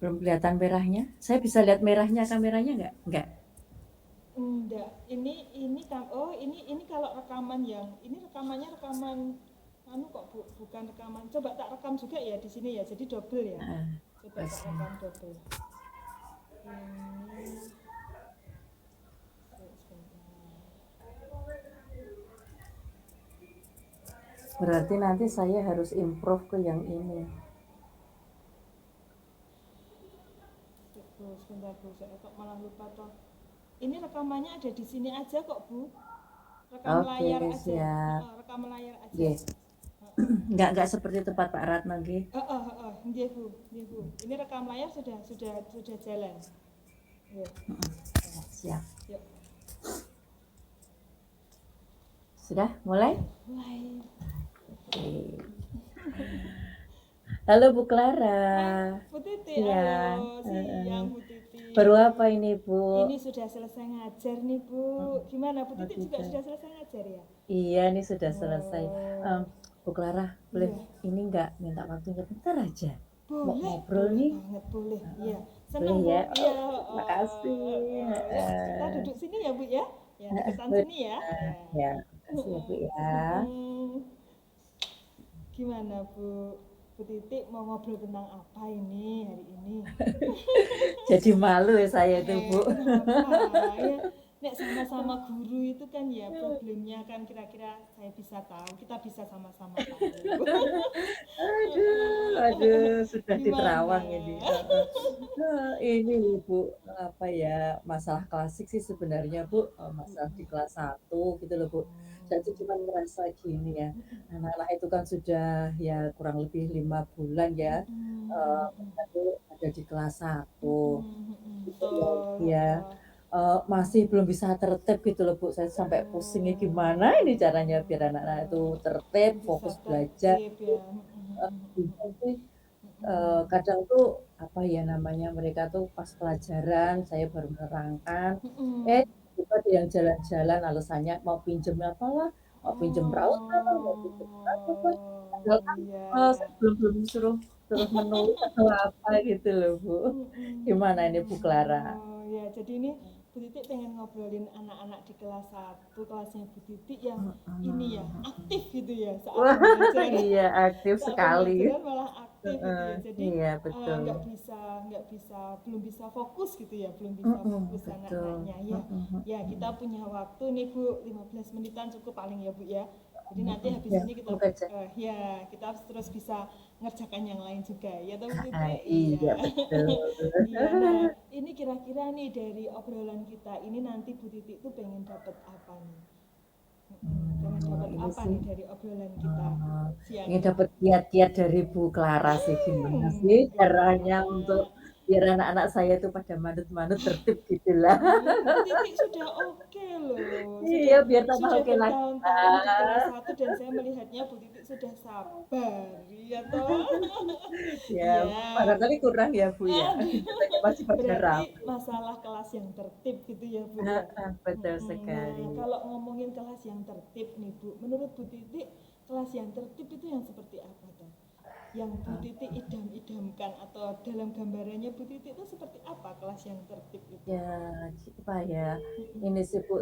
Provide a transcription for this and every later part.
Belum kelihatan merahnya? Saya bisa lihat merahnya kameranya nggak? Nggak. Enggak, ini kalau rekaman yang ini rekamannya rekaman anu kok bukan rekaman. Coba tak rekam juga ya di sini ya. Jadi double ya. Heeh, Coba tak pasti. rekam double. Ini sebentar. Berarti nanti saya harus improve ke yang ini. Bu, sebentar Bu, saya kok malah lupa toh. Ini rekamannya ada di sini aja kok Bu. Rekam Oke, layar aja. siap. Heeh, rekam layar aja. Nggih. Heeh. Nggak seperti tempat Pak Ratna nggih. Heeh, heeh, nggih Bu, nggih Bu. Ini rekam layar sudah jalan. Nggih. Siap. Yuk. Sudah mulai? Ya, mulai. Oke. Halo Bu Clara. Hai, Bu Titi, halo, Siang. siang Bu Titi. Baru apa ini Bu? Ini sudah selesai ngajar nih Bu. Gimana Bu Oh Titi juga gitu. sudah selesai ngajar ya? Iya, ini sudah selesai. Oh, Bu Clara, boleh iya. ini nggak minta waktunya bentar aja? Mau Boleh, ngobrol boleh nih? banget, boleh. Iya, Boleh senang Bu. ya? Iya, Oh, makasih. yuk kita duduk sini ya Bu ya. Ya, deketan Boleh. sini ya. Ya. Ya, makasih ya Bu ya. Gimana Bu? Bu Titi mau ngobrol tentang apa ini hari ini? Jadi malu ya saya itu Bu. Kenapa? Ya, nek sama-sama guru itu kan ya problemnya kan kira-kira saya bisa tahu, kita bisa sama-sama tahu. Aduh, aduh, sudah di Gimana? terawang ini. Ini Bu, apa ya, masalah klasik sih sebenarnya Bu, masalah di kelas 1 gitu loh Bu. Saya tuh cuma ngerasa gini ya, anak-anak itu kan sudah ya kurang lebih 5 bulan ya, mereka tuh ada di kelas 1 gitu ya. Betul. Ya, masih belum bisa tertib gitu loh Bu. Saya sampai pusingnya gimana ini caranya biar anak-anak itu tertib, Belum bisa fokus belajar. tertib ya. Bingung sih, kadang tuh apa ya namanya, mereka tuh pas pelajaran saya baru menerangkan, tiba-tiba ada yang jalan-jalan alasannya mau pinjem apalah, mau pinjem rautan lah, mau pinjem apa lah, padahal Oh kan, iya saya ya. belum suruh suruh menulis atau apa gitu loh Bu. Gimana ini Bu Clara? Oh ya, jadi ini Bu Titik pengen ngobrolin anak-anak di kelas 1, kelasnya Bu Titik yang ini ya, aktif gitu ya saat Wah, belajar. iya aktif Saat sekali. pembelajaran malah aktif gitu Heeh, ya. Jadi iya betul. belum bisa fokus gitu ya, belum bisa fokus Betul. anak-anaknya ya. Ya, kita punya waktu nih Bu, 15 menitan cukup paling ya Bu ya. Jadi nanti habis Ya, ini kita semoga aja. ya kita terus bisa ngerjakan yang lain juga ya tahu Ah, titik iya iya. betul. Iya, nah ini kira-kira nih dari obrolan kita ini nanti Bu Titik tuh pengen dapat apa nih? Pengen dapat Ini apa sih, nih dari obrolan kita siang ingin ini? dapat kiat-kiat dari Bu Clara sih, gimana sih caranya untuk Enggak. biar anak-anak saya itu pada manut-manut tertib gitulah. Bu Titik sudah oke loh, Iya, biar tambah sudah oke lagi bertahun-tahun di kelas lah. 1 dan saya melihatnya Bu Titik sudah sabar, ya toh? Ya, Iya. barangkali kurang ya Bu ya, Aduh, katanya masih pada berarti rapi. masalah kelas yang tertib gitu ya Bu ya. Betul Nah, sekali. kalau ngomongin kelas yang tertib nih Bu, menurut Bu Titik kelas yang tertib itu yang seperti apa tuh? Yang Bu Titik idam-idamkan atau dalam gambarannya Bu Titik itu seperti apa kelas yang tertib itu? Ya, apa ya, ini sih Bu,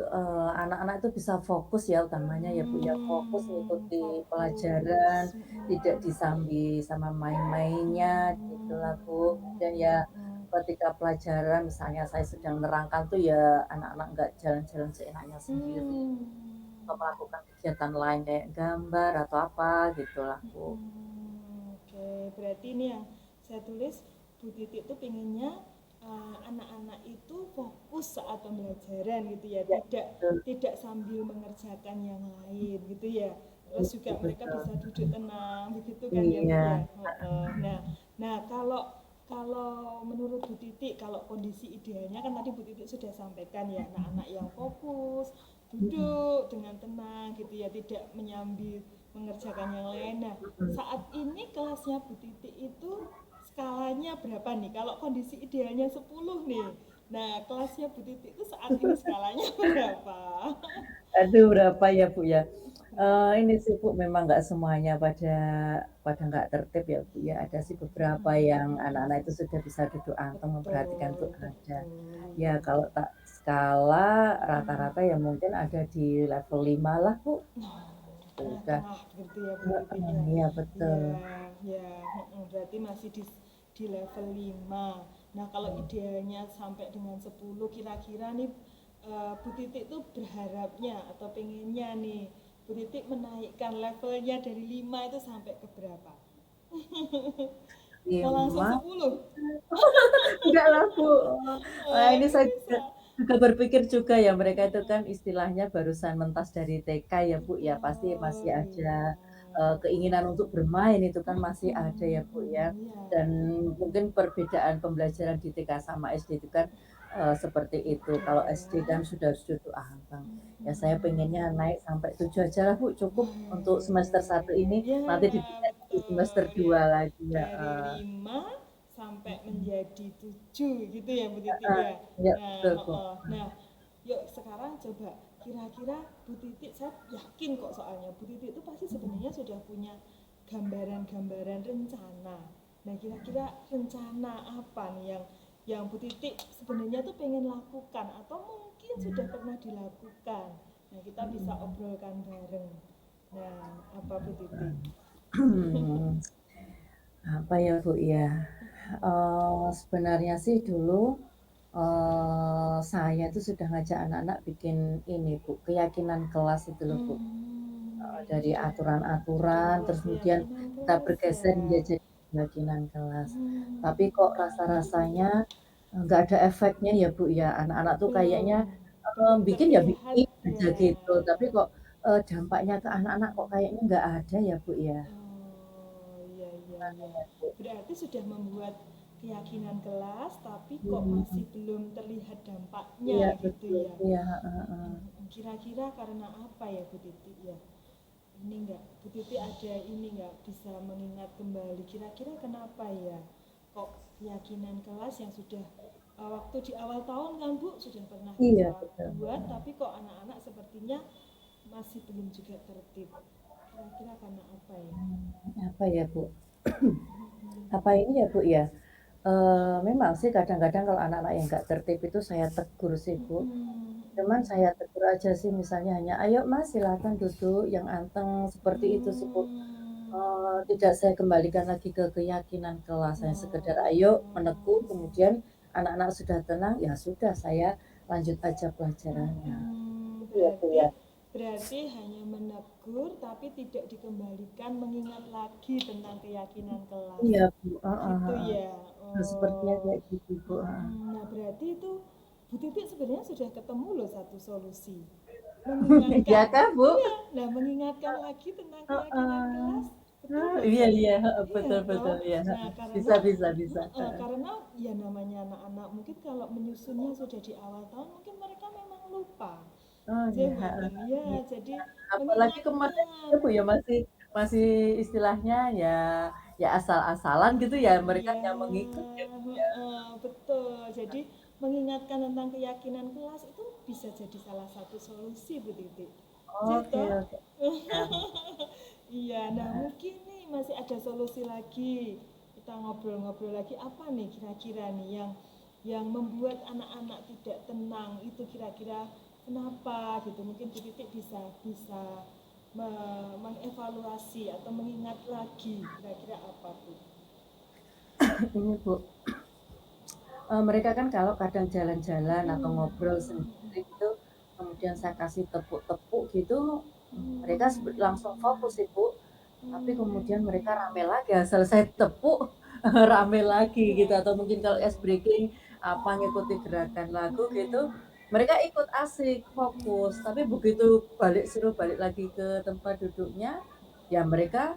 anak-anak itu bisa fokus ya utamanya ya Bu ya, fokus mengikuti pelajaran, Fokus. tidak disambi sama main-mainnya gitulah Bu. Dan ya ketika pelajaran misalnya saya sedang nerangkan tuh ya anak-anak nggak jalan-jalan seenaknya sendiri, atau melakukan kegiatan lain kayak gambar atau apa gitulah Bu. Oke, berarti ini yang saya tulis Bu Titik tuh pengennya anak-anak itu fokus saat pembelajaran gitu ya, Ya, tidak betul. tidak sambil mengerjakan yang lain gitu ya. Terus juga mereka Betul. bisa duduk tenang begitu kan ya Bu Iya. ya. Nah, nah kalau kalau menurut Bu Titik, kalau kondisi idealnya kan tadi Bu Titik sudah sampaikan ya, anak-anak yang fokus, duduk dengan tenang gitu ya, tidak menyambil mengerjakan yang lain. Nah, saat ini kelasnya Bu Titik itu skalanya berapa nih? Kalau kondisi idealnya 10 nih. Nah, kelasnya Bu Titik itu saat ini skalanya berapa? Aduh berapa ya Bu ya? Ini sih Bu, memang nggak semuanya pada pada nggak tertib ya Bu ya, ada sih beberapa yang anak-anak itu sudah bisa duduk anteng memperhatikan tuh Betul, ada. betul, Ya iya. kalau tak skala rata-rata ya mungkin ada di level 5 lah Bu, Nah, sudah. tengah-tengah gitu ya Bu Titik Heeh, ya. iya Ya, betul. ya, berarti masih di level 5. Nah, kalau idealnya sampai dengan 10 kira-kira nih Bu Titik tuh berharapnya atau pengennya nih Bu Titik menaikkan levelnya dari 5 itu sampai ke berapa? Mau langsung 5 10? enggak lah Bu, ini Nggak saya bisa. juga berpikir juga ya mereka itu kan istilahnya barusan mentas dari TK ya Bu ya, pasti masih Oh ada, iya. keinginan untuk bermain itu kan masih ada ya Bu ya. Iya. Dan mungkin perbedaan pembelajaran di TK sama SD itu kan, seperti itu. Beda Kalau ya. SD kan sudah harus duduk anteng. Ya saya pengennya Mm-mm. naik sampai 7 aja lah Bu, cukup untuk semester satu Nah, ini, ya nanti dipindah di semester betul 2 ya. lagi, Dari heeh. 5 sampai menjadi 7 gitu ya Bu Titik Heeh, ya. iya Nah, betul Bu. heeh. Nah, yuk sekarang coba kira-kira Bu Titik, saya yakin kok soalnya Bu Titik itu pasti sebenarnya sudah punya gambaran-gambaran rencana. Nah, kira-kira rencana apa nih yang Bu Titik sebenarnya tuh pengen lakukan atau mungkin sudah pernah dilakukan. Nah, kita bisa obrolkan bareng. Nah, apa Bu Titik? Apa ya Bu ya, sebenarnya sih dulu, saya itu sudah ngajak anak-anak bikin ini Bu, keyakinan kelas itu loh Bu. Dari Sudah aturan-aturan, membuat terus kemudian keyakinan kita kelas bergeser ya. menjadi keyakinan kelas. Tapi kok Hmm, rasa-rasanya, nggak ada efeknya ya Bu ya, anak-anak tuh kayaknya, belum belum bikin ya terlihat bikin aja ya. gitu, tapi kok, dampaknya ke anak-anak kok kayaknya nggak ada ya Bu ya. Oh, iya iya iya. Makanya Bu. Berarti sudah membuat keyakinan kelas tapi kok masih Mhm. belum terlihat dampaknya Iya gitu betul, ya. iya, heeh heeh. Kira-kira karena apa ya Bu Titi ya? Ini enggak, Bu Titi ada ini enggak bisa mengingat kembali kira-kira kenapa ya kok keyakinan kelas yang sudah waktu di awal tahun kan Bu sudah pernah Iya kita betul. buat tapi kok anak-anak sepertinya masih belum juga tertib. Kira-kira karena apa ya? Apa ya Bu, apa ini ya Bu ya, memang sih kadang-kadang kalau anak-anak yang nggak tertib itu saya tegur sih Bu. Cuman saya tegur aja sih misalnya hanya, "Ayo Mas silakan duduk yang anteng," seperti itu sih Bu. Tidak saya kembalikan lagi ke keyakinan kelas, hanya sekedar, "Ayo menegur," kemudian anak-anak sudah tenang, ya sudah saya lanjut aja pelajarannya. Iya Bu Berarti ya. berarti hanya menegur tapi tidak dikembalikan mengingat lagi tentang keyakinan kelas. Iya Bu, heeh Gitu heeh. ya. Nah, sepertinya Oh. kayak gitu Bu, heeh. Nah, berarti itu Bu Titik sebenarnya sudah ketemu loh satu solusi. Mengingatkan. Iya kah Bu? Iya, nah mengingatkan lagi tentang keyakinan Heeh. kelas. Betul nggak Iya sih? iya, heeh, Iya betul toh. betul, iya, Nah, heeh. karena Bisa bisa bisa, heeh. karena ya namanya anak-anak mungkin kalau menyusunnya sudah di awal tahun mungkin mereka memang lupa. Oh Jadi iya, heeh, mboten ya, iya. jadi Apalagi kemarin mengingatkan. itu Bu ya masih masih istilahnya ya ya asal-asalan gitu ya, mereka Iya, hanya mengikut ya Bu ya. betul. Jadi mengingatkan tentang keyakinan kelas itu bisa jadi salah satu solusi Bu Titi. Oke Gitu. oke, siap, Iya, nah heeh. mungkin nih masih ada solusi lagi. Kita ngobrol-ngobrol lagi apa nih kira-kira nih yang membuat anak-anak tidak tenang itu kira-kira kenapa gitu. Mungkin Bu Titik bisa bisa mengevaluasi atau mengingat lagi kira-kira apa Bu? Ini Bu, mereka kan kalau kadang jalan-jalan atau ngobrol sendiri gitu, kemudian saya kasih tepuk-tepuk gitu, mereka langsung fokus sih Bu. Tapi kemudian mereka rame lagi, selesai tepuk, rame lagi gitu, atau mungkin kalau ice breaking, apa, ngikuti gerakan lagu gitu, mereka ikut asik, fokus. Tapi begitu suruh balik lagi ke tempat duduknya, ya mereka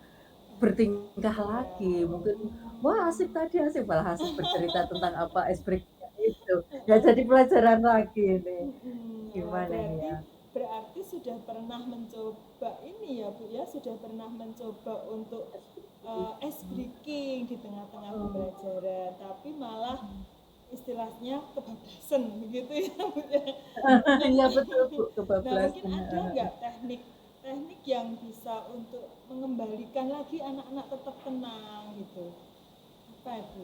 bertingkah lagi, mungkin, "Wah asik tadi, asik," malah asik bercerita tentang apa, ice breaking itu. Ya jadi pelajaran lagi ini, Oh, gimana ini berarti ya. berarti sudah pernah mencoba ini ya Bu ya, sudah pernah mencoba untuk ice breaking di tengah-tengah Mhm. pembelajaran, tapi malah istilahnya kebablasan begitu ya Bu ya. Iya betul Bu, Nah mungkin kebablasan, ada heeh. nggak teknik teknik yang bisa untuk mengembalikan lagi anak-anak tetap tenang gitu. Apa itu?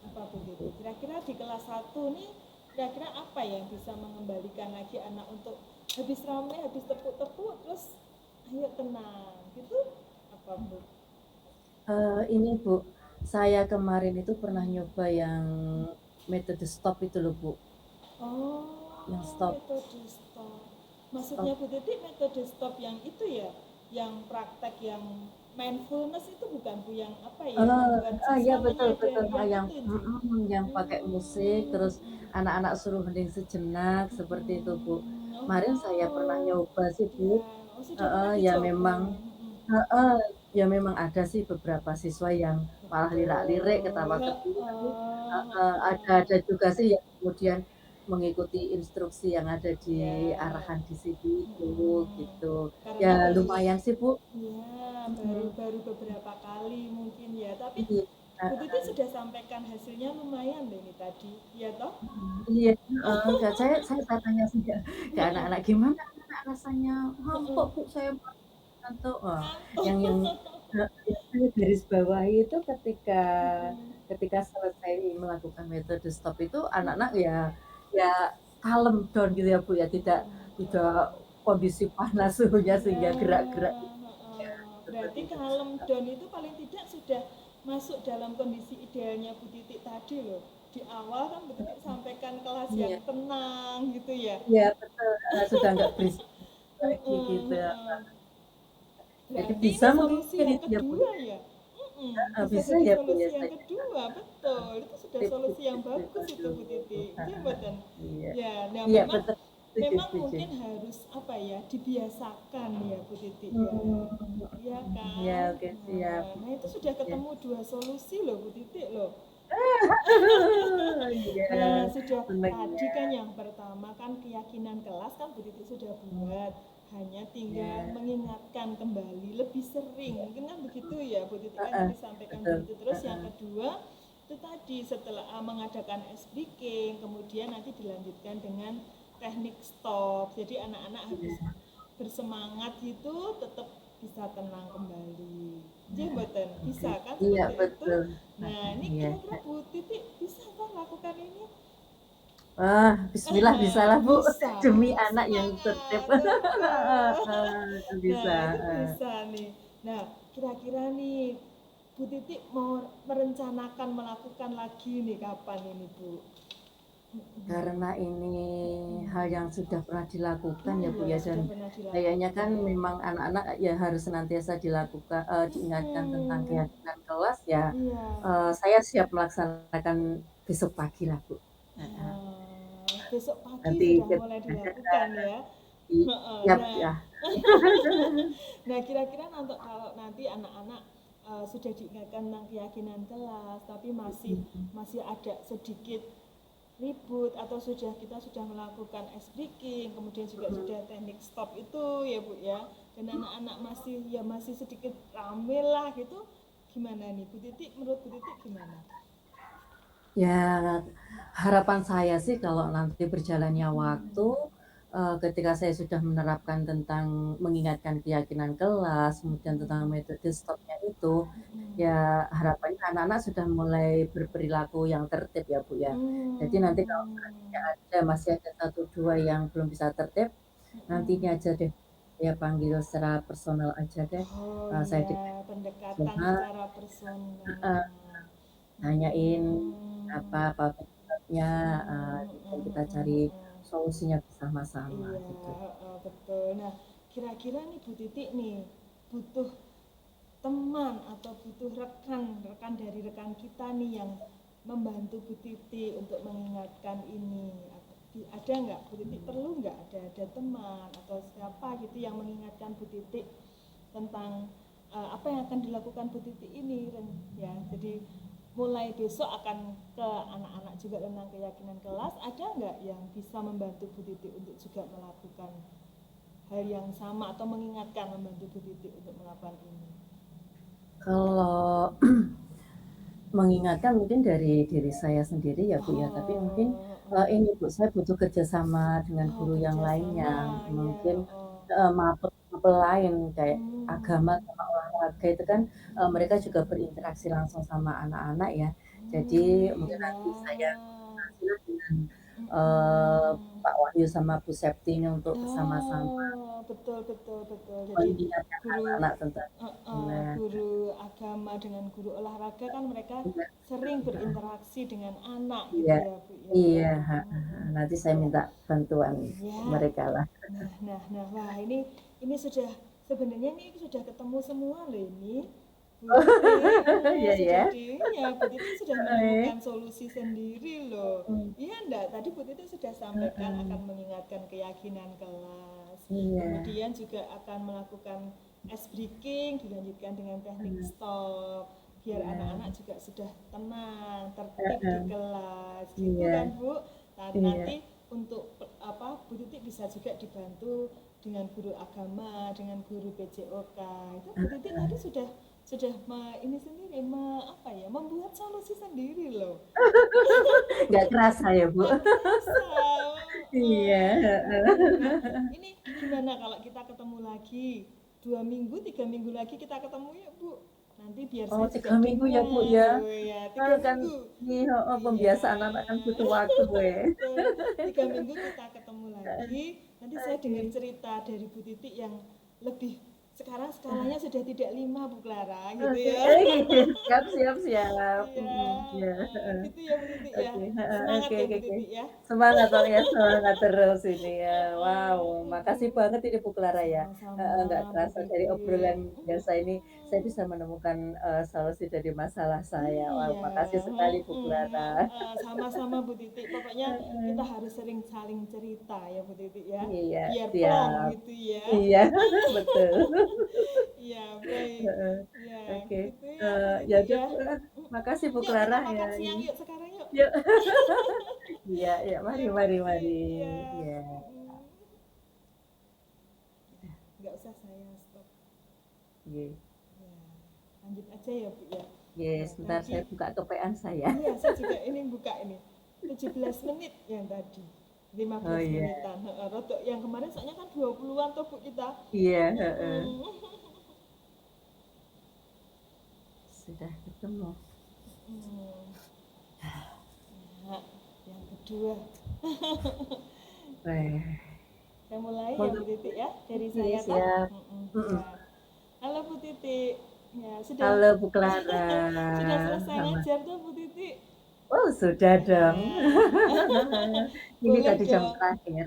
Apa Bu Titi? Ibu. Kira-kira di kelas satu nih, kira-kira apa yang bisa mengembalikan lagi anak untuk habis rame, habis tepuk-tepuk, terus ayo tenang gitu? Apa Bu? Ini Bu, saya kemarin itu pernah nyoba yang metode stop itu loh Bu, yang Oh, stop metode stop. Maksudnya stop. Bu Titi metode stop yang itu ya, yang praktek yang mindfulness itu bukan Bu, yang apa ya, membuat Iya siswa betul menyadari betul, yang yang itu Ji. yang pakai musik, terus Hmm, anak-anak suruh hening sejenak, seperti itu Bu. Kemarin saya pernah oh, nyoba sih Bu, ya, oh sudah pernah ya dicoba. memang heeh, ya memang ada sih beberapa siswa yang malah lirak-lirik, Betul, ketawa-ketiwi, tapi ya, ada juga sih yang kemudian mengikuti instruksi yang ada di ya. arahan di CD itu, Mm-mm. gitu. Ya Karena baru lumayan sih Bu, ya baru mhm, baru beberapa kali mungkin ya, tapi iya, Bu Titi sudah sampaikan hasilnya lumayan deh ini tadi, ya toh? iya, heeh, saya tanya sih ke anak-anak, "Gimana anak rasanya?" "Ngantuk Bu, saya ngantuk." Oh, yang Ngantuk. yang saya garis bawahi itu ketika Mm-mm. ketika selesai melakukan metode stop itu anak-anak Mm-mm. ya kalem down gitu ya Bu ya, tidak Mm-mm. tidak kondisi panas suhunya Ya, sehingga gerak-gerak berarti seperti itu. kalem down itu paling tidak sudah masuk dalam kondisi idealnya Bu Titik tadi loh. Di awal kan Bu Titik sampaikan kelas yang Iya tenang gitu ya. iya betul, sudah nggak berisik lagi Heeh, gitu ya. heeh. Jadi Berarti bisa ini solusi mungkin yang itu ya Bu kedua ya? ya. Heeh, Bisa bisa jadi ya Bu ya solusi yang saya kedua, betul. Itu sudah sip sip solusi yang sip sip, bagus itu aduh, Bu Titi. Iya, heeh, mboten. iya. Ya, nah Iya memang betul, setuju memang setuju. mungkin harus apa ya, dibiasakan ya Bu Titi ya. Iya Iya kan? oke siap. Nah itu sudah Iya. ketemu dua solusi loh Bu Titik loh. Iya, Nah, sudah seneng tadi ya. kan yang pertama kan keyakinan kelas kan Bu Titi sudah buat. Hanya tinggal Iya, mengingatkan kembali lebih sering. Mungkin kan begitu ya Bu Titi kan heeh, tadi sampaikan betul, begitu. Terus yang heeh. kedua itu tadi setelah mengadakan ice breaking, kemudian nanti dilanjutkan dengan teknik stop. Jadi anak-anak habis Iya, bersemangat gitu tetap bisa tenang kembali. Jadi mboten oke. bisa kan Iya seperti itu. betul, Nah, heeh, ini iya. kira-kira Bu Titik bisa kan lakukan ini? Wah, bismillah bisalah Bu, Bisa, demi anak yang tertib. semangat, betul. Nah, Bisa, itu heeh. bisa nih. Nah, kira-kira nih Bu Titik mau merencanakan melakukan lagi nih kapan ini Bu? Karena ini hal yang sudah pernah dilakukan ya Bu Iya, ya, dan sudah pernah kayaknya kan dilakukan. memang anak-anak ya harus senantiasa diingatkan tentang Mm-mm. keyakinan kelas ya, Iya. saya siap melaksanakan besok pagi lah Bu. Heeh, Besok pagi nanti sudah mulai ketika ada dilakukan ya. siap Nah, ya. nah kira-kira untuk kalau nanti anak-anak sudah diingatkan tentang keyakinan kelas, tapi masih masih ada sedikit ribut atau kita sudah melakukan ice breaking, kemudian juga sudah teknik stop itu ya Bu ya, dan anak-anak masih sedikit rame lah gitu, gimana nih Bu Titik, menurut Bu Titik gimana? Ya, harapan saya sih kalau nanti berjalannya waktu, Hmm. ketika saya sudah menerapkan tentang mengingatkan keyakinan kelas, kemudian tentang Hmm. metode stopnya itu, Hmm. ya harapannya anak-anak sudah mulai berperilaku yang tertib ya Bu ya. Jadi nanti kalau seandainya Hmm. masih ada satu 2 yang belum bisa tertip, nanti ini Hmm. aja deh, saya panggil secara personal aja deh, Oh saya iya, dengar pendekatan semua, secara personal. heeh, nanyain Hmm. apa penyebabnya, dan kita cari solusinya bersama-sama Iya, gitu. betul. Nah, kira-kira nih Bu Titik nih butuh teman atau butuh rekan dari rekan kita nih yang membantu Bu Titi untuk mengingatkan ini. Ada nggak Bu Titi, perlu nggak ada teman atau siapa gitu yang mengingatkan Bu Titi tentang apa yang akan dilakukan Bu Titi ini ya. Jadi mulai besok akan ke anak-anak juga tentang keyakinan kelas, ada nggak yang bisa membantu Bu Titi untuk juga melakukan hal yang sama atau mengingatkan, membantu Bu Titi untuk melakukan ini? Kalau mengingatkan mungkin dari diri saya sendiri ya Bu ya, tapi mungkin, Oh, ini Bu, saya butuh kerjasama dengan oh guru yang lainnya. kerjasama ya. Mungkin Oh. maaf lain kayak agama Hmm. sama olahraga itu kan, mereka juga berinteraksi langsung sama anak-anak ya. Jadi mungkin Iya. nanti saya koordinasilah dengan, Mhm. Pak Wahyu sama Bu Septi ini untuk bersama-sama Oh, betul betul betul. Jadi mengingatkan guru anak-anak tentang heeh, gimana guru agama dengan guru olahraga kan mereka iya, sering heeh, berinteraksi dengan anak gitu iya, ya, Bu, ya. iya, heeh heeh, Mhm. nanti saya Ya. minta bantuan Ya. merekalah. Nah, wah ini sudah sebenarnya ini sudah ketemu semua loh ini. Bu Titi, Iya sudah ya, Bu Titi sudah heeh, menemukan solusi sendiri loh. mhm, Iya enggak? Tadi Bu Titi sudah sampaikan heeh, akan mengingatkan keyakinan kelas. iya, Kemudian juga akan melakukan ice breaking dilanjutkan dengan teknik heeh, stop biar iya, anak-anak juga sudah tenang, tertib di heeh, kelas. Gitu iya, kan, Bu? iya, Nanti untuk apa Bu Titik bisa juga dibantu dengan guru agama, dengan guru PJOK. Itu Bu Titik tadi ini sendiri apa ya membuat solusi sendiri loh. nggak kerasa ya, Bu? Nggak kerasa. Iya, Nah, heeh. ini gimana kalau kita ketemu lagi 2 minggu, 3 minggu lagi kita ketemu ya Bu. Nanti biar Oh, saya juga 3 minggu ya, Bu, dengar. ya? Oh ya, tiga Kan minggu. ini heeh, Iya, pembiasaan anak kan butuh waktu, weh. betul. 3 minggu kita ketemu lagi. Nanti saya dengar Oke. cerita dari Bu Titik yang lebih sekarang skalanya sudah tidak 5 Bu Clara gitu Oke, ya. siap siap siap, Iya, iya, heeh. gitu ya Bu Titik ya. Oke, heeh, Semangat oke ya oke Bu oke. Titik ya. Semangat dong ya, semangat terus ini ya. Wow, makasih Heeh. banget ini Bu Clara ya. Heeh, Sama-sama nggak Bu kerasa dari Titik. obrolan biasa ini, saya bisa menemukan, solusi dari masalah saya. Wow, Iya, makasih sekali Bu Clara. sama-sama Bu Titik. Pokoknya kita Heeh. harus sering saling cerita ya Bu Titik ya. Iya, Biar plong siap. gitu ya. Iya, betul. Iya, baik. Heeh. Ya, Oke, gitu ya Bu ya Titik udah ya. Bu, makasih Bu Yuk Clara kita ya makan siang ini. yuk sekarang yuk. Yuk. Iya iya, mari Iya Bu mari mari. Titik, iya. Iya. Nggak usah saya stop. Iya. Ya, lanjut aja ya Bu ya. Iya, Ya, sebentar tadi saya buka kepean saya. iya, saya juga ini buka ini. 17 menit yang tadi. Oh 15 iya. menitan. Rodok yang kemarin soalnya kan 20-an tuh Bu kita. Iya, heeh. Mm-mm. Sudah ketemu. Mm. Nah, yang kedua. Weh, Saya mulai ya Bu untuk Titik ya. Dari iya saya kah? siap. Ya. Mhm. Halo Bu Titik. Ya, sudah Halo Bu Clara. sudah selesai Sama. ngajar tuh Bu Titik. Oh, sudah dong. Nah, Ini boleh tadi jam dong. terakhir.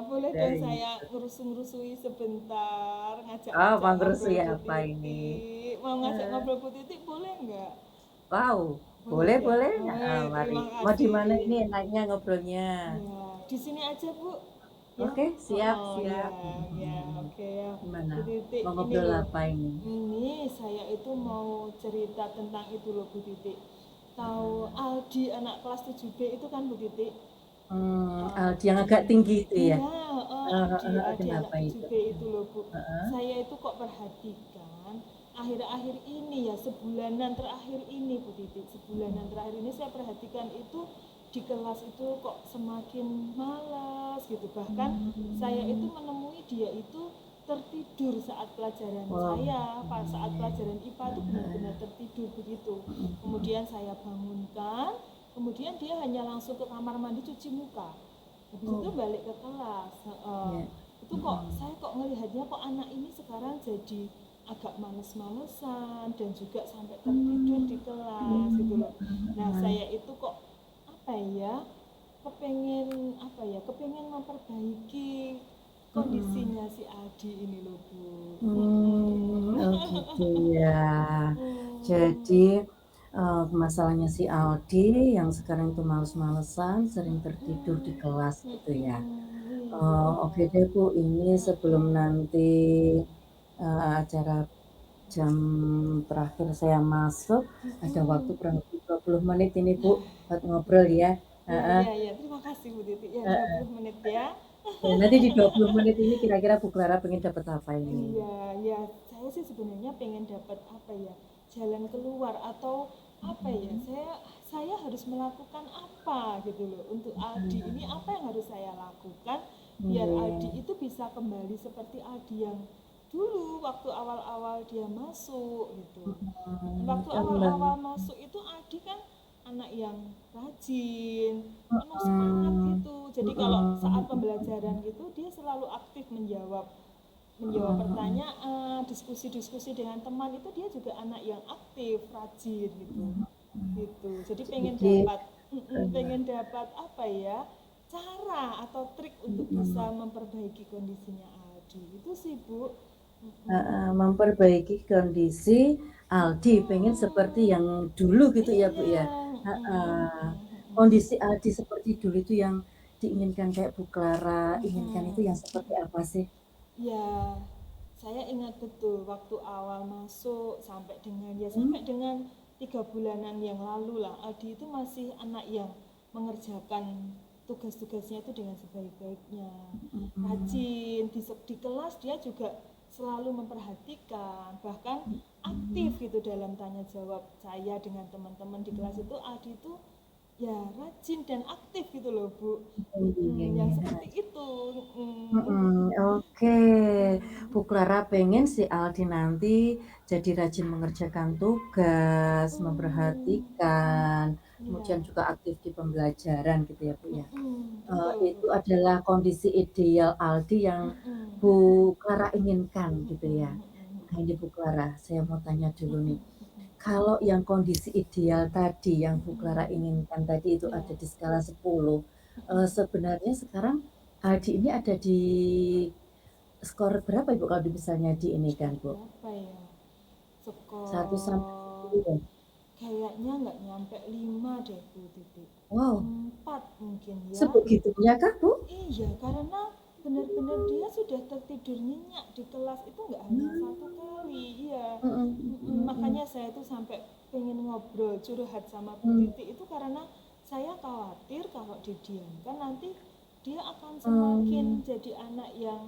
Boleh Udah dong ini. saya ngerusui sebentar, Oh, ngajak-ngajak Mangrove ngobrol Bu apa ini? Titik. Mau ngajak Eh, ngobrol Bu Titik boleh nggak? Wow, Boleh boleh ya? boleh. Heeh, Oh, mari. terima Mau di kasih. mana ini enaknya ngobrolnya? Ya, di sini aja Bu. Ya, Oke, siap ya, siap. ya, Mhm. oke ya. Gimana? Bu Titik, Mau ini ngobrol loh. apa ini? Ini saya itu mau cerita tentang itu loh Bu Titik. Tahu Aldi anak kelas 7B itu kan Bu Titik? Yang agak Aldi. tinggi itu ya? Iya, Aldi anak Kenapa itu? 7B itu loh Bu. Heeh. Saya itu kok perhatikan akhir-akhir ini ya sebulanan terakhir ini Bu Titik, sebulanan terakhir ini saya perhatikan itu di kelas itu kok semakin malas gitu. Bahkan saya itu Mmm, menemui dia itu tertidur saat pelajaran oh, saya, pas saat iya. pelajaran IPA itu benar-benar Heeh, tertidur begitu. mhm mhm. Kemudian saya bangunkan, kemudian dia hanya langsung ke kamar mandi cuci muka. Habis itu Oh, balik ke kelas. iya. Itu kok Mhm. saya kok ngelihatnya kok anak ini sekarang jadi agak males-malesan dan juga sampai tertidur Mmm, di kelas gitu mhm loh. Nah, mhm. saya itu kok apa ya? Kepengen memperbaiki Mhm. kondisinya si Adi ini loh Bu. Oh gitu ya. Hmm. Jadi, masalahnya si Aldi yang sekarang itu males-malesan, sering tertidur di kelas gitu ya. Iya. Oke deh Bu, ini sebelum Mm-mm. nanti, acara jam terakhir saya masuk, ada waktu Mm-mm. kurang lebih 20 menit ini Bu, Nah, buat ngobrol ya. ya, Heeh, ya, ya. Terima kasih Bu Titi. Ya, heeh. 20 menit ya. Ya nanti di 20 menit ini kira-kira Bu Clara pengen dapat apa ini? Iya, ya. Saya sih sebenarnya pengen dapat apa ya? Jalan keluar atau apa ya? Mhm, Saya harus melakukan apa gitu loh untuk Aldi ini mhm. apa yang harus saya lakukan biar Aldi Iya, itu bisa kembali seperti Aldi yang dulu waktu awal-awal dia masuk gitu. Waktu Kembali. awal-awal masuk itu Adi kan anak yang rajin, penuh semangat Mhm, gitu. Jadi kalau saat mhm, pembelajaran gitu dia selalu aktif menjawab menjawab mhm, mhm, pertanyaan, diskusi-diskusi dengan teman itu dia juga anak yang aktif, rajin gitu. mhm. Gitu. Jadi Jadi, pengen dapat apa ya? Cara atau trik untuk bisa mhm, memperbaiki kondisinya Adi. Itu sih, Bu. memperbaiki kondisi Aldi, pengen seperti Mm-mm. yang dulu gitu ya, Bu, Iya. ya? Heeh. Mm-mm. Kondisi Aldi seperti dulu itu yang diinginkan kayak Bu Clara inginkan itu yang Mm-mm. seperti apa sih? Ya, saya ingat betul waktu awal masuk Mmm, sampai dengan 3 bulanan yang lalu lah. Aldi itu masih anak yang mengerjakan tugas-tugasnya itu dengan sebaik-baiknya. mhm, Rajin di kelas dia juga selalu memperhatikan, bahkan mhm, aktif gitu dalam tanya jawab saya dengan teman-teman di kelas itu. Aldi itu ya rajin dan aktif gitu loh, Bu. iya, Yang iya, seperti heeh. itu. Oke. Mm. Bu Clara pengen si Aldi nanti jadi rajin mengerjakan tugas, Mm. memperhatikan, Iya. kemudian juga aktif di pembelajaran gitu ya, Bu, ya. Betul, Bu. Itu adalah kondisi ideal Aldi yang Mm. Bu Clara inginkan gitu ya. Mm. Nah ini Bu Clara, saya mau tanya dulu nih, Mm. kalau yang kondisi ideal tadi yang Bu Clara Mm. inginkan tadi itu Iya. ada di skala 10, Mm. sebenarnya sekarang Aldi ini ada di skor berapa Ibu kalau misalnya di ini Skor kan Bu? berapa ya? 1 sampai Skor 10 ya? kayaknya nggak nyampe 5 deh, Bu Titi. Wow, 4 mungkin ya. sebegitunya kah Bu? Iya, karena benar-benar dia sudah tertidur nyenyak di kelas itu nggak hanya satu Mmm, kali, iya. mhm, mhm, Makanya saya tuh sampai pengen ngobrol curhat sama Bu mhm, Titi itu karena saya khawatir kalau didiamkan nanti dia akan semakin mmm, jadi anak yang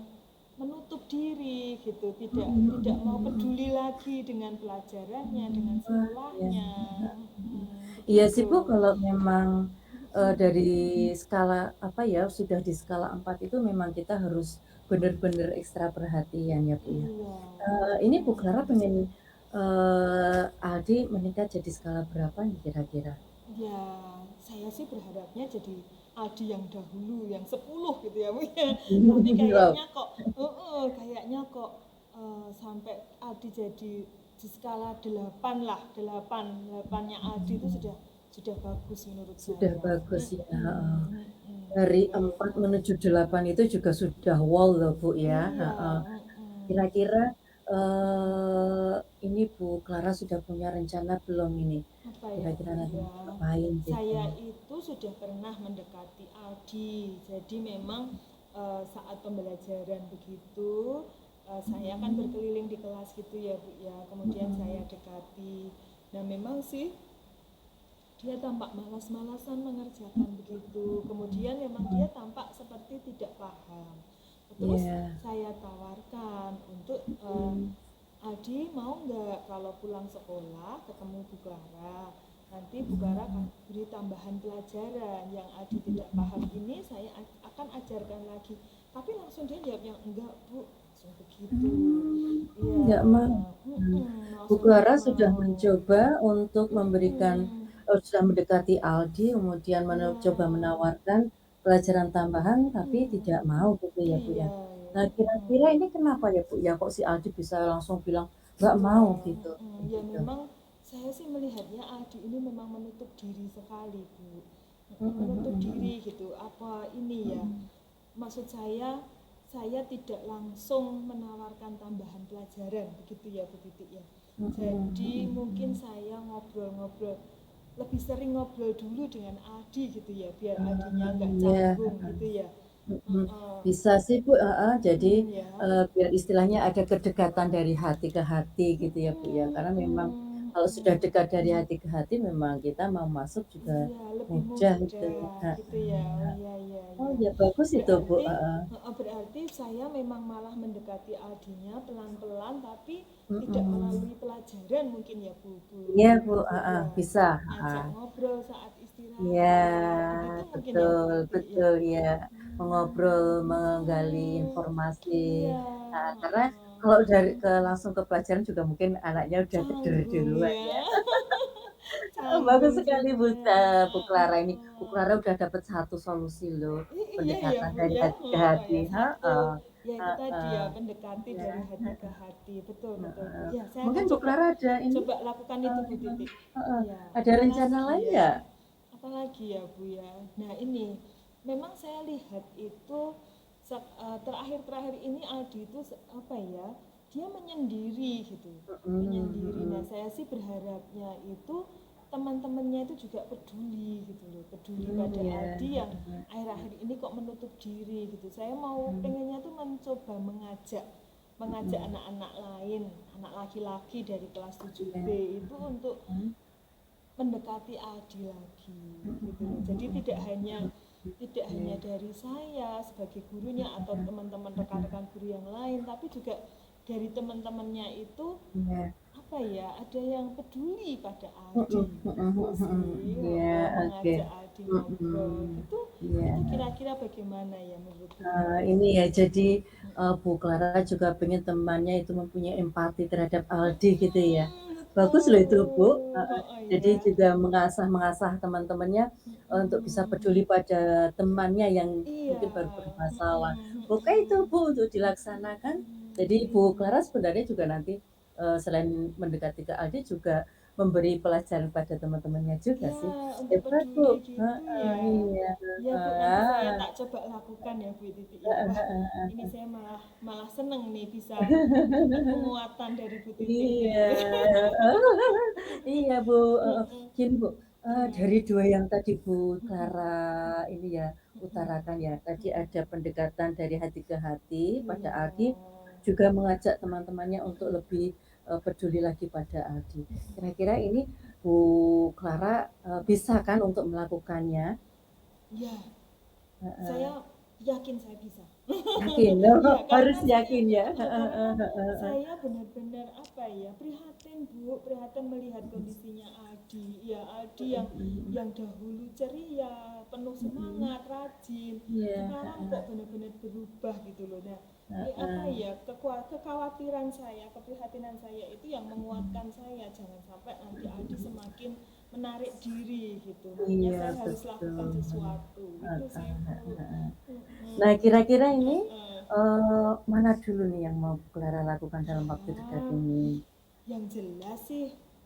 menutup diri gitu, tidak mhm, tidak mhm, mau mhm, mhm. peduli lagi dengan pelajarannya, dengan Wah, iya. sekolahnya. Iya sih Begitu. Bu, kalau memang, dari Mm, skala apa ya, sudah di skala 4 itu memang kita harus benar-benar ekstra perhatian ya Bu ya. iya. Ini Bu Clara pengen, Aldi meningkat jadi skala berapa nih kira-kira? Ya, saya sih berharapnya jadi Aldi yang dahulu, yang 10 gitu ya, Bu ya. Tapi Wow, kayaknya kok sampai Aldi jadi di skala 8 lah, 8. 8-nya Aldi itu sudah bagus menurut sudah saya. bagus ya, heeh. Dari Gitu. 4 menuju 8 itu juga sudah wow loh Bu ya, Iya, heeh. Kira-kira, ini Bu Clara sudah punya rencana belum ini? apa ya Kira-kira Bu nanti ya, mau ngapain gitu? saya itu sudah pernah mendekati Aldi, jadi memang saat pembelajaran begitu saya kan Mhm, berkeliling di kelas gitu ya Bu ya, kemudian saya mhm. dekati. Nah memang sih dia tampak malas-malasan mengerjakan begitu, kemudian memang dia tampak seperti tidak paham. Terus Iya, saya tawarkan untuk mhm, Adi mau nggak kalau pulang sekolah ketemu Bu Clara, nanti Bu Clara mhm, beri tambahan pelajaran yang Adi tidak paham ini saya akan ajarkan lagi. Tapi langsung dia jawab yang enggak Bu, langsung begitu. Iya, nggak mau. Bu langsung nggak Clara sudah mau. mencoba untuk memberikan Mm-mm. sudah mendekati Aldi, kemudian Iya, coba menawarkan pelajaran tambahan, tapi mm, tidak mau gitu ya, Bu, ya. iya, Nah, kira-kira ini kenapa ya, Bu, ya, kok si Aldi bisa langsung bilang, "Nggak iya, mau," gitu, ya gitu? memang saya sih melihatnya Adi ini memang menutup diri sekali Bu. Mhm, Menutup mhm, diri mhm. gitu. Apa ini ya? Mhm, Maksud saya tidak langsung menawarkan tambahan pelajaran begitu ya Bu Titik ya. mhm, Jadi mhm, mungkin mhm. saya ngobrol-ngobrol lebih sering ngobrol dulu dengan Adi gitu ya, biar Adinya nggak Iya. canggung gitu ya. Mhm, Heeh. bisa sih Bu, heeh, jadi, Ya. biar istilahnya ada kedekatan dari hati ke hati gitu ya Bu ya, karena memang kalau sudah dekat dari hati ke hati memang kita mau masuk juga Iya, lebih mudah itu, mudah gitu ya. Oh heeh. iya iya Oh iya. ya bagus itu Bu, Berarti heeh, berarti saya memang malah mendekati Aldinya pelan-pelan tapi tidak mhm. melalui pelajaran mungkin ya Bu, Iya Bu, Bu Titi heeh, ya. bisa, Ngajak heeh. ngobrol saat Iya, istirahat. Begitu mungkin ya Bu betul, Titi ya. betul, ya. Mengobrol, menggali Hmm, informasi. iya. Nah, karena Heeh. kalau dari langsung ke pelajaran juga mungkin anaknya udah tidur Canggung duluan ya, ya. Bagus canggung sekali juga, Bu Clara ini. Bu heeh. Clara udah dapat satu solusi loh, Iya ya pendekatan Bu dari ya, hati ke heeh, hati, ya satu, heeh, ya itu tadi heeh, ya mendekati iya, dari hati ke heeh, hati, betul betul Bu. heeh. Ya saya akan Mungkin Bu coba Clara ada ini, coba lakukan itu Bu eee, Titik. heeh, Iya, ada rencana apalagi lain ya, nggak? apalagi ya Bu ya. Nah ini, memang saya lihat itu terakhir-terakhir ini Aldi itu apa ya, dia menyendiri gitu, Mhm menyendiri. Nah mhm, saya sih berharapnya itu teman-temannya itu juga peduli gitu loh, peduli pada iya, Aldi yang heeh, akhir-akhir ini kok menutup diri gitu. Saya mau mhm pengennya tuh mencoba mengajak mengajak mhm, anak-anak lain, anak laki-laki dari kelas 7B iya, itu untuk mhm, mendekati Aldi lagi mhm gitu loh. mhm Jadi mhm mhm, tidak iya, hanya dari saya sebagai gurunya atau heeh, teman-teman heeh, rekan-rekan guru yang lain, tapi juga dari teman-temannya itu iya. apa ya, ada yang peduli pada Mhm Aldi mhm gitu mhm, sih. iya, oke, Mengajak Aldi ngobrol mhm, iya. itu kira-kira bagaimana ya menurut Bu Titik? Ini ya jadi, Mm-mm. Bu Clara juga pengen temannya itu mempunyai empati terhadap Aldi gitu ya. Bagus loh itu Bu, Betul, heeh. oh Jadi iya. juga mengasah-mengasah teman-temannya untuk bisa peduli Mm-mm. pada temannya yang Iya, mungkin baru bermasalah. mm-mm, Oke itu mm-mm, Bu untuk dilaksanakan. Jadi Bu mm-mm. Clara sebenarnya juga nanti, selain mendekati ke Aldi juga memberi pelajaran pada teman-temannya juga Ya, sih. untuk Hebat Bu, peduli gitu heeh, ya. iya, Ya Bu, nanti saya heeh. tak coba lakukan ya Bu Titik ya. Heeh Wah, ini heeh. saya malah malah seneng nih bisa dapat penguatan dari Bu Titik Iya, nih. iya Bu, heeh. Mm-mm. Gini Bu, dari Gimana? 2 yang tadi Bu Mm-mm. Clara ini ya, Mm-mm. utarakan ya, tadi Mm-mm. ada pendekatan dari hati ke hati pada Iya. Aldi, juga mengajak teman-temannya untuk lebih, peduli lagi pada Aldi. Kira-kira ini Bu Clara, bisa kan untuk melakukannya? Ya, Heeh. saya yakin saya bisa. Yakin? Ya, Harus karena saya yakin ya? Heeh karena heeh heeh heeh. saya benar-benar apa ya, prihatin Bu, prihatin melihat kondisinya Aldi. Ya, Aldi Mhm mhm yang dahulu ceria, penuh mhm. semangat, rajin. Iya, Sekarang heeh kok benar-benar berubah gitu loh. Nah, ini apa heeh. ya, kekhawatiran saya, keprihatinan saya itu yang menguatkan saya, jangan sampai nanti Aldi semakin menarik diri gitu. Makanya Iya, saya harus lakukan betul. sesuatu. Heeh Itu sih Bu. heeh. Nah, Mm-mm. kira-kira ini, Heeh. mana dulu nih yang mau Clara lakukan dalam waktu dekat Ya, ini? yang jelas sih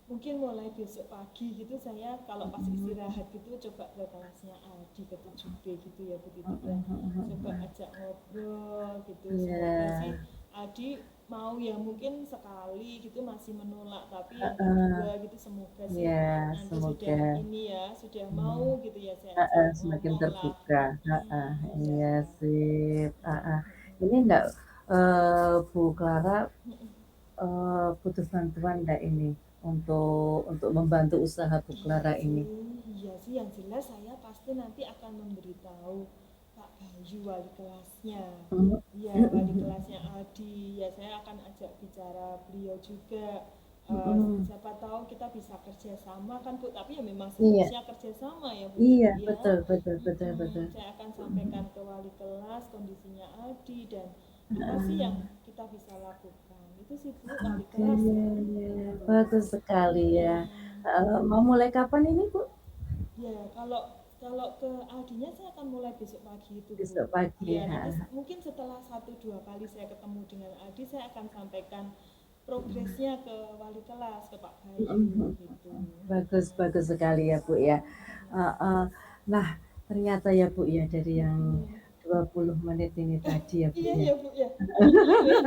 mungkin mulai besok pagi gitu saya kalau pas Mhm, istirahat gitu coba ke kelasnya Aldi ke 7B gitu ya Bu Titik ya. mhm mhm Coba mhm. ajak ngobrol gitu. Semoga sih Iya, Aldi mau ya, mungkin sekali gitu masih menolak, tapi yang heeh. kedua gitu semoga sih Iya, nanti semoga sudah ini ya, sudah mau mhm, gitu ya, saya heeh, ajak semakin ngomong lah. terbuka, heeh, Mm-mm, ya. iya sip, heeh. Mm-mm. Ini enggak, Bu Clara, butuh bantuan enggak ini untuk membantu usaha Bu Clara ini? Iya sih, yang jelas saya pasti nanti akan memberitahu Pak Bayu wali kelasnya. Mhm, Iya, mhm wali mhm. kelasnya Aldi. Ya, saya akan ajak bicara beliau juga. Mhm. Siapa tahu kita bisa kerjasama kan Bu, tapi ya memang Iya seharusnya kerjasama ya Bu iya, Titik ya. betul betul betul betul. Saya akan Mhm, sampaikan ke wali kelas kondisinya Aldi dan apa sih heeh. yang kita bisa lakukan. Itu sih Bu, wali Oke, kelas ya. Terus, bagus sekali ya. mm-mm. Mau mulai kapan ini, Bu? Ya, kalau kalau ke Aldinya saya akan mulai besok pagi itu, Bu. Besok pagi, Ya, nanti heeh. mungkin setelah 1 2 kali saya ketemu dengan Aldi, saya akan sampaikan progresnya ke wali kelas, ke Pak Mhm Bayu mhm. gitu. Bagus bagus sekali ya, Bu, ya. Heeh. Nah, ternyata ya, Bu, ya dari yang Mm-mm. 20 menit ini tadi ya, Bu, Iya ya. ya Bu ya. Betul ya.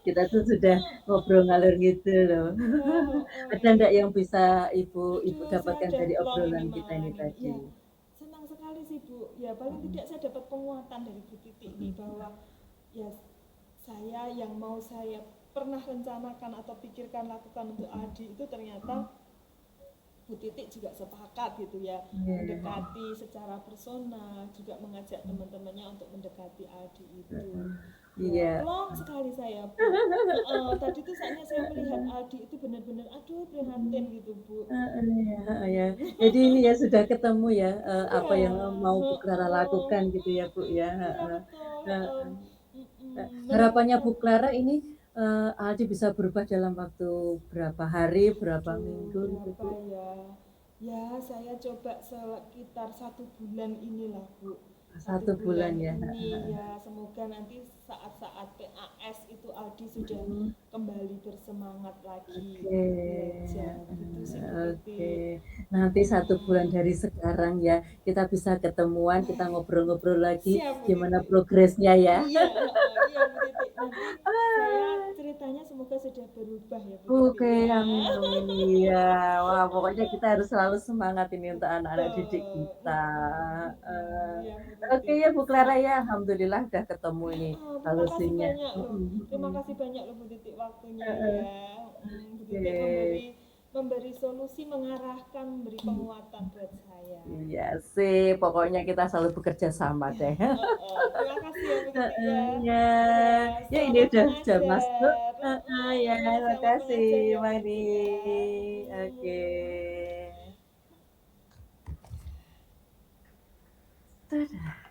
Kita tuh sudah ngobrol ngalor gitu loh. Iya, oh Ada ini. enggak yang bisa Ibu Aduh, saya dapatkan udah dari plong ini obrolan kita ini malahan ini. tadi? Ya, senang sekali sih Bu. Ya, paling Mhm tidak saya dapat penguatan dari Bu Titik nih mhm bahwa ya saya yang mau saya pernah rencanakan atau pikirkan lakukan untuk mhm Adi itu ternyata mhm. Bu Titik juga sepakat gitu ya, Iya. mendekati secara personal, juga mengajak teman-temannya untuk mendekati Adi itu. Heeh. Ya, Iya. plong sekali saya Bu. Tadi tuh saatnya saya melihat Heeh. Aldi itu benar-benar aduh prihatin Mhm. gitu Bu. Heeh, ya heeh, ya. Mm-mm. Jadi ini ya sudah ketemu ya, apa Ya, yang mau Bu Clara heeh, lakukan gitu ya, Bu, ya, iya heeh. betul, Heeh. heeh. Harapannya Bu Menemukan Clara ini, Aldi bisa berubah dalam waktu berapa hari, berapa Waduh, minggu gitu, berapa Bu? ya? Ya, saya coba sekitar 1 bulan inilah, Bu. Satu 1 bulan bulan ya? ini ya, semoga nanti saat-saat PAS itu Aldi sudah Mhm. kembali bersemangat lagi Oke, untuk belajar. Gitu sih, Bu oke. Titik. Nanti 1 bulan Mm-mm. dari sekarang ya, kita bisa ketemuan, kita Wah, ngobrol-ngobrol lagi siap Bu gimana Titik. progresnya ya. Iya, heeh, iya Bu Titik. Nanti saya Ah, ceritanya semoga sudah berubah ya Bu oke, Titik ya. amin amin, iya. Wah, pokoknya kita harus selalu semangat ini untuk anak-anak didik Betul. kita, Mm-mm, heeh. mm-mm. Iya Bu Oke Titik. ya, Bu Clara Siap. ya, alhamdulillah udah ketemu ini Heeh, terima kasih solusinya. banyak loh. Mhm Terima mhm. kasih banyak loh Bu Titik waktunya Heeh, ya. Bu Titik oke. memberi solusi, mengarahkan, memberi Mhm. penguatan buat saya. Iya sip, pokoknya kita selalu bekerja sama deh. Heeh, terima kasih ya Bu Titik Heeh, ya. iya. Ya, Ya ini selamat udah jam masuk. mengajar. Heeh, ya Selamat makasih mengajar ya Bu Mani. Titik ya. Oke. Dadah.